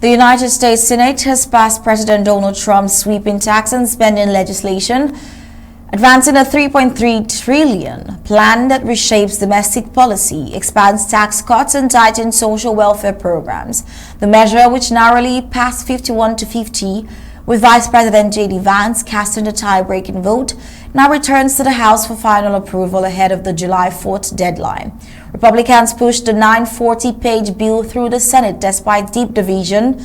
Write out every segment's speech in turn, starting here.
The United States Senate has passed President Donald Trump's sweeping tax and spending legislation, advancing a $3.3 trillion plan that reshapes domestic policy, expands tax cuts, and tightens social welfare programs. The measure, which narrowly passed 51-50, with Vice President J.D. Vance casting the tie-breaking vote, now returns to the House for final approval ahead of the July 4th deadline. Republicans pushed the 940-page bill through the Senate despite deep division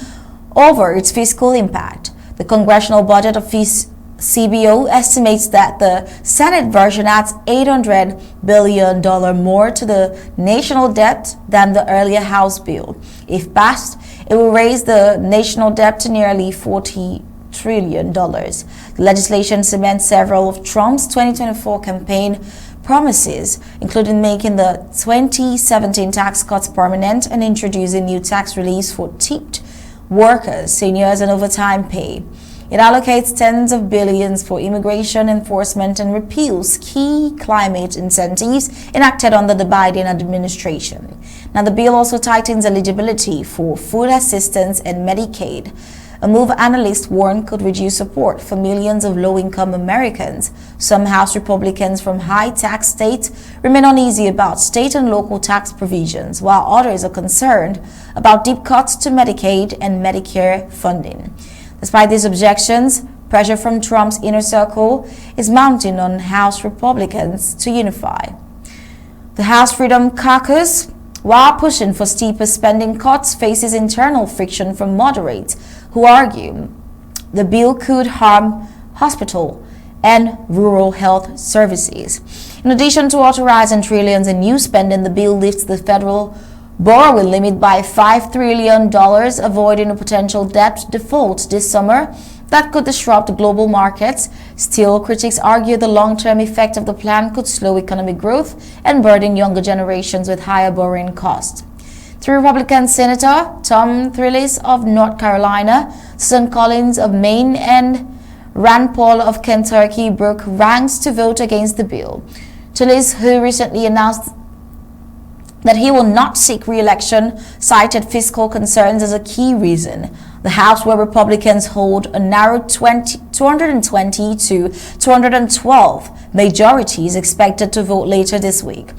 over its fiscal impact. The Congressional Budget Office CBO estimates that the Senate version adds $800 billion more to the national debt than the earlier House bill. If passed, it will raise the national debt to nearly $40 trillion. The legislation cements several of Trump's 2024 campaign promises, including making the 2017 tax cuts permanent and introducing new tax reliefs for tipped workers, seniors, and overtime pay. It allocates tens of billions for immigration enforcement and repeals key climate incentives enacted under the Biden administration. Now, the bill also tightens eligibility for food assistance and Medicaid, a move analysts warn could reduce support for millions of low-income Americans. Some House Republicans from high-tax states remain uneasy about state and local tax provisions, while others are concerned about deep cuts to Medicaid and Medicare funding. Despite these objections, pressure from Trump's inner circle is mounting on House Republicans to unify. The House Freedom Caucus, while pushing for steeper spending cuts, faces internal friction from moderates who argue the bill could harm hospital and rural health services. In addition to authorizing trillions in new spending, the bill lifts the federal borrowing limit by $5 trillion, avoiding a potential debt default this summer that could disrupt global markets. Still, critics argue the long-term effect of the plan could slow economic growth and burden younger generations with higher borrowing costs. Three Republican Senator Tom Tillis of North Carolina, Susan Collins of Maine, and Rand Paul of Kentucky broke ranks to vote against the bill. Tillis, who recently announced that he will not seek re-election, cited fiscal concerns as a key reason. The House, where Republicans hold a narrow 220 to 212 majority, is expected to vote later this week.